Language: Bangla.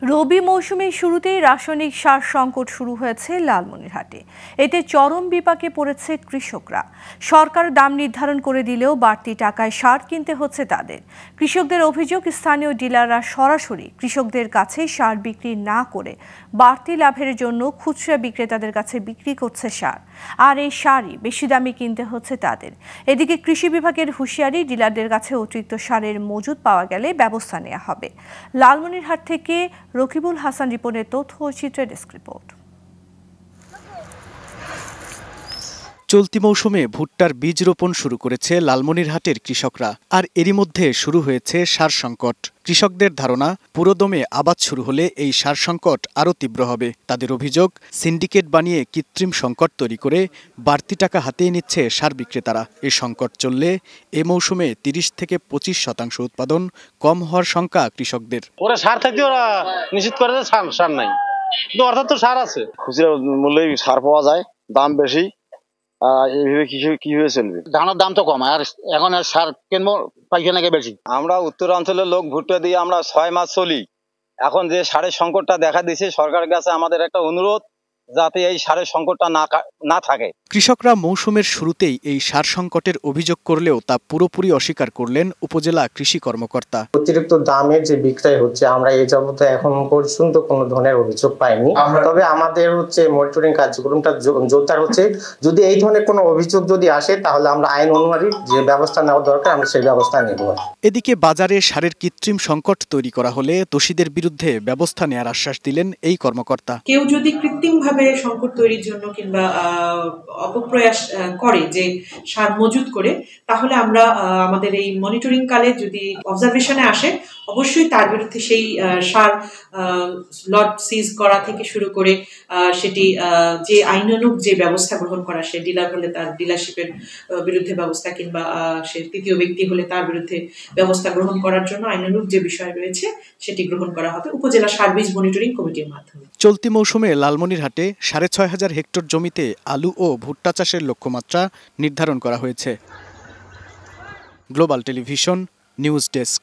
রবি মৌসুমের শুরুতেই রাসায়নিক সার সংকট শুরু হয়েছে লালমনিরহাটে। এতে চরম বিপাকে পড়েছে কৃষকরা। সরকার দাম নির্ধারণ করে দিলেও বাড়তি টাকায় সার কিনতে হচ্ছে তাদের। কৃষকদের অভিযোগ, স্থানীয় ডিলাররা সরাসরি কৃষকদের কাছে সার বিক্রি না করে বাড়তি লাভের জন্য খুচরা বিক্রেতাদের কাছে বিক্রি করছে সার, আর এই সারই বেশি দামে কিনতে হচ্ছে তাদের। এদিকে কৃষি বিভাগের হুঁশিয়ারি, ডিলারদের কাছে অতিরিক্ত সারের মজুদ পাওয়া গেলে ব্যবস্থা নেওয়া হবে। লালমনিরহাট থেকে রকিবুল হাসান রিপনের তথ্য ও চিত্রের ডেস্ক রিপোর্ট। চলতি মৌসুমে ভুট্টার বীজ রোপণ শুরু করেছে লালমনিরহাটের কৃষকরা, আর এরই মধ্যে শুরু হয়েছে সার সংকট। কৃষকদের ধারণা, পুরোদমে আবাদ শুরু হলে এই সার সংকট আরও তীব্র হবে। তাদের অভিযোগ, সিন্ডিকেট বানিয়ে কৃত্রিম সংকট তৈরি করে বাড়তি টাকা হাতিয়ে নিচ্ছে সার বিক্রেতারা। এই সংকট চললে এ মৌসুমে ৩০ থেকে ২৫% উৎপাদন কম হওয়ার শঙ্কা কৃষকদের। ওরা সার থাকতে ওরা নিশ্চিত করে যে সার নাই, কিন্তু অর্থাৎ তো সার আছে। খুচরা মূল্যে সার পাওয়া যায়, দাম বেশি, এইভাবে কিভাবে চলবে? ধানের দাম তো কম, আর এখন সার কিনবো পাইখানাকে বেশি। আমরা উত্তরাঞ্চলের লোক, ভুট্টা দিয়ে আমরা ৬ মাস চলি। এখন যে সারের সংকটটা দেখা দিয়েছে, সরকারের কাছে আমাদের একটা অনুরোধ, যাতে এই সারের সংকটটা না থাকে। কৃষকরা মৌসুমের শুরুতেই এই সার সংকটের অভিযোগ করলেও তা পুরোপুরি অস্বীকার করলেন উপজেলা কৃষি কর্মকর্তা। অতিরিক্ত দামের যে বিক্রয় হচ্ছে, আমরা এই যাবতে এখন পর্যন্ত কোনো ধরনের অভিযোগ পাইনি। তবে আমাদের মনিটরিং কার্যক্রমটা জোরদার হচ্ছে। যদি এই ধরনের কোনো অভিযোগ যদি আসে, তাহলে আমরা আইন অনুযায়ী যে ব্যবস্থা নেওয়া দরকার আমরা সেই ব্যবস্থা নেব। এদিকে বাজারে সারের কৃত্রিম সংকট তৈরি করা হলে দোষীদের বিরুদ্ধে ব্যবস্থা নেওয়ার আশ্বাস দিলেন এই কর্মকর্তা। কেউ যদি কৃত্রিমভাবে সংকট তৈরির জন্য কিংবা অপপ্রয়াস করে যে সার মজুত করে, তাহলে আমরা আমাদের এই মনিটরিং কালে যদি অবজারভেশনে আসে, অবশ্যই তার বিরুদ্ধে সেই সার লট সিজ করা থেকে শুরু করে সেটি যে আইনানুগ যে ব্যবস্থা গ্রহণ করা, সে ডিলার হলে তার ডিলারশিপের বিরুদ্ধে ব্যবস্থা, কিংবা সে তৃতীয় ব্যক্তি হলে তার বিরুদ্ধে ব্যবস্থা গ্রহণ করার জন্য আইনানুগ যে বিষয় রয়েছে সেটি গ্রহণ করা হবে উপজেলা সার বীজ মনিটরিং কমিটির মাধ্যমে। চলতি মৌসুমে লালমনিরহাটে ৬,৫০০ হেক্টর জমিতে আলু ও ভুট্টা চাষের লক্ষ্যমাত্রা নির্ধারণ করা হয়েছে। Global television news desk.